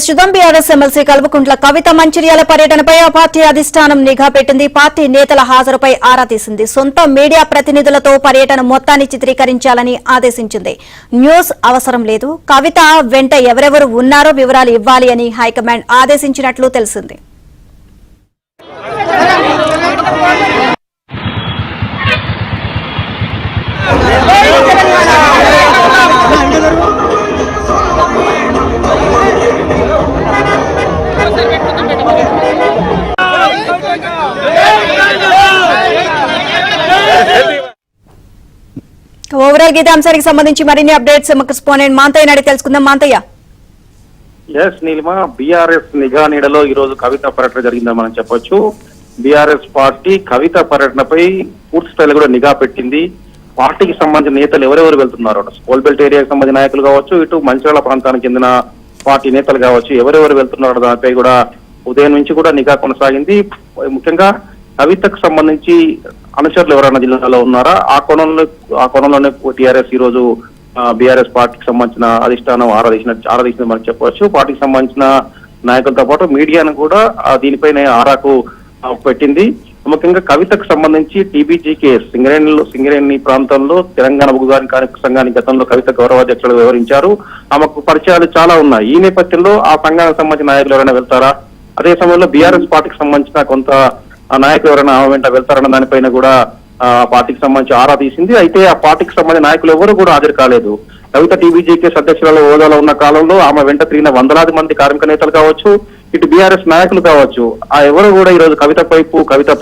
ప్రస్తుతం BRS MLC Kalvakuntla Kavitha Mancherial పర్యటనపై ఆ పార్టీ అధిష్టానం నిఘా పెట్టింది. పార్టీ నేతల హాజరుపై ఆరా తీసింది. సొంత మీడియా ప్రతినిధులతో పర్యటన మొత్తాన్ని చిత్రీకరించాలని ఆదేశించింది. న్యూస్ అవసరం లేదు, కవిత వెంట ఎవరెవరు ఉన్నారో వివరాలు ఇవ్వాలి అని హైకమాండ్ ఆదేశించినట్లు తెలిసింది. ఓవరాల్ గీత అంశానికి సంబంధించి మరిన్ని అప్డేట్స్ కరెస్పాండెంట్ మాంతయ్య నాడి తెలుసుకుందాం. మాంతయ్య. నీలిమ, బీఆర్ఎస్ నిఘా నీడలో ఈ రోజు కవిత పర్యటన జరిగిందని మనం చెప్పొచ్చు. బీఆర్ఎస్ పార్టీ కవిత పర్యటనపై పూర్తి స్థాయిలో కూడా నిఘా పెట్టింది. పార్టీకి సంబంధించిన నేతలు ఎవరెవరు వెళ్తున్నారు, స్కోల్ బెల్ట్ ఏరియాకి సంబంధించిన నాయకులు కావచ్చు, ఇటు మంచిర్యాల ప్రాంతానికి చెందిన పార్టీ నేతలు కావచ్చు, ఎవరెవరు వెళ్తున్నారు దానిపై కూడా ఉదయం నుంచి కూడా నిఘా కొనసాగింది. ముఖ్యంగా కవితకు సంబంధించి అనుచరులు ఎవరైనా జిల్లాలో ఉన్నారా, ఆ కోణంలోనే టీఆర్ఎస్ ఈ రోజు బీఆర్ఎస్ పార్టీకి సంబంధించిన అధిష్టానం ఆరాధించింది మనం చెప్పవచ్చు. పార్టీకి సంబంధించిన నాయకులతో పాటు మీడియాను కూడా దీనిపైన ఆరాకు పెట్టింది. ముఖ్యంగా కవితకు సంబంధించి టీబీజీకే సింగరేణి ప్రాంతంలో తెలంగాణ ఉగ్గుగాని కార్మిక సంఘానికి గతంలో కవిత గౌరవాధ్యక్షులు వివరించారు. ఆమెకు పరిచయాలు చాలా ఉన్నాయి. ఈ నేపథ్యంలో ఆ సంఘానికి సంబంధించిన నాయకులు ఎవరైనా వెళ్తారా, అదే సమయంలో బీఆర్ఎస్ పార్టీకి సంబంధించిన కొంత నాయకులు ఎవరైనా ఆమె వెంట వెళ్తారన్న దానిపైన కూడా పార్టీకి సంబంధించి ఆరా తీసింది. అయితే ఆ పార్టీకి సంబంధించిన నాయకులు ఎవరు కూడా హాజరు కాలేదు. కవిత టీబీజీకేఎస్ అధ్యక్షురాలు హోదాలో ఉన్న కాలంలో ఆమె వెంట తిరిగిన వందలాది మంది కార్మిక నేతలు కావచ్చు, ఇటు బీఆర్ఎస్ నాయకులు కావచ్చు, ఆ ఎవరు కూడా ఈ రోజు కవిత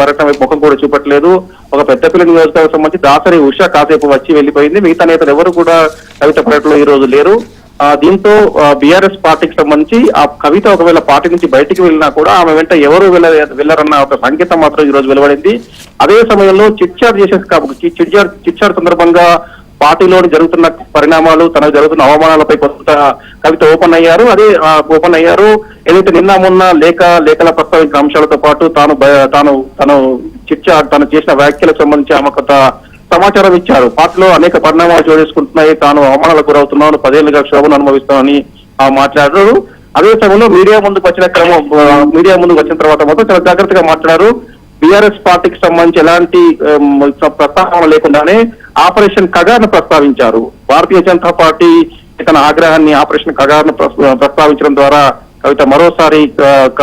పర్యటన వైపు ముఖం కూడా చూపట్లేదు. ఒక పెద్దపల్లి నియోజకవర్గం సంబంధించి దాసరి ఉష కాసేపు వచ్చి వెళ్లిపోయింది. మిగతా నేతలు ఎవరు కూడా కవిత పర్యటనలో ఈ రోజు లేరు. దీంతో పార్టీకి సంబంధించి ఆ కవిత ఒకవేళ పార్టీ నుంచి బయటికి వెళ్ళినా కూడా ఆమె వెంట ఎవరు వెళ్లారన్న ఒక సంకేతం మాత్రం ఈ రోజు వెలువడింది. అదే సమయంలో చిట్చాట్ సందర్భంగా పార్టీలో జరుగుతున్న పరిణామాలు, తనకు జరుగుతున్న అవమానాలపై కొంత కవిత ఓపెన్ అయ్యారు. ఏదైతే నిన్న మొన్న లేఖల ప్రస్తావించిన అంశాలతో పాటు తను చేసిన వ్యాఖ్యలకు సంబంధించి ఆమె కొంత సమాచారం ఇచ్చారు. పార్టీలో అనేక పరిణామాలు జోడేసుకుంటున్నాయి, తాను అవమానాలకు గురవుతున్నాను, 10 ఏళ్లుగా క్షోభను అనుభవిస్తానని మాట్లాడారు. అదే సమయంలో మీడియా ముందుకు వచ్చిన తర్వాత మాత్రం చాలా జాగ్రత్తగా మాట్లాడారు. బీఆర్ఎస్ పార్టీకి సంబంధించి ఎలాంటి ప్రస్తావన లేకుండానే ఆపరేషన్ కగార్ను ప్రస్తావించారు. భారతీయ జనతా పార్టీ తన ఆగ్రహాన్ని ఆపరేషన్ కగార్ను ప్రస్తావించడం ద్వారా కవిత మరోసారి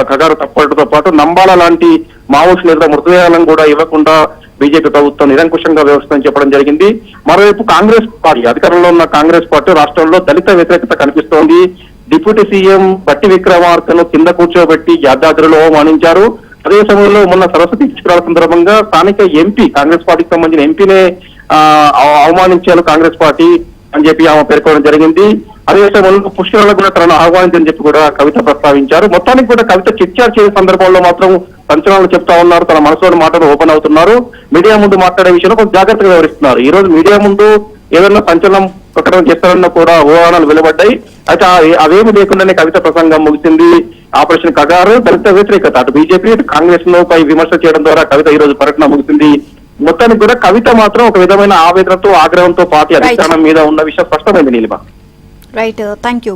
కగారు తప్పడంతో పాటు నంబాల లాంటి మావోయిస్టు నేతల మృతదేహాలను కూడా ఇవ్వకుండా బీజేపీ ప్రభుత్వం నిరంకుశంగా వ్యవస్థను చెప్పడం జరిగింది. మరోవైపు కాంగ్రెస్ పార్టీ, అధికారంలో ఉన్న కాంగ్రెస్ పార్టీ రాష్ట్రంలో దళిత వ్యతిరేకత కనిపిస్తోంది. డిప్యూటీ సీఎం బట్టి విక్రమార్కను కింద కూర్చోబెట్టి యాదాద్రిలో అవమానించారు. అదే సమయంలో మొన్న సరస్వతి పుష్కరాల సందర్భంగా స్థానిక ఎంపీ, కాంగ్రెస్ పార్టీకి సంబంధించిన ఎంపీనే అవమానించారు కాంగ్రెస్ పార్టీ అని చెప్పి ఆమె పేర్కొనడం జరిగింది. అదే సమయంలో పుష్కరాలకు కూడా తనను ఆహ్వానించని చెప్పి కూడా కవిత ప్రస్తావించారు. మొత్తానికి కూడా కవిత చిట్చాట్ చేసే సందర్భంలో మాత్రం సంచలనాలు చెప్తా ఉన్నారు, తన మనసులోని మాటలు ఓపెన్ అవుతున్నారు. మీడియా ముందు మాట్లాడే విషయంలో కొంచెం జాగ్రత్తగా వివరిస్తున్నారు. ఈ రోజు మీడియా ముందు ఏదైనా సంచలనం ప్రకటన చేస్తారన్న కూడా ఊహానాలు వెలువడ్డాయి. అయితే అవేమి లేకుండానే కవిత ప్రసంగం ముగిసింది. ఆపరేషన్ కగారు, దళిత వ్యతిరేకత, అటు బీజేపీ ఇటు కాంగ్రెస్ పై విమర్శ చేయడం ద్వారా కవిత ఈ రోజు పర్యటన ముగిసింది. మొత్తానికి కూడా కవిత మాత్రం ఒక విధమైన ఆవేదనతో, ఆగ్రహంతో పార్టీ అధిష్టానం మీద ఉన్న విషయం స్పష్టమైంది. నీలిమ. Right, thank you.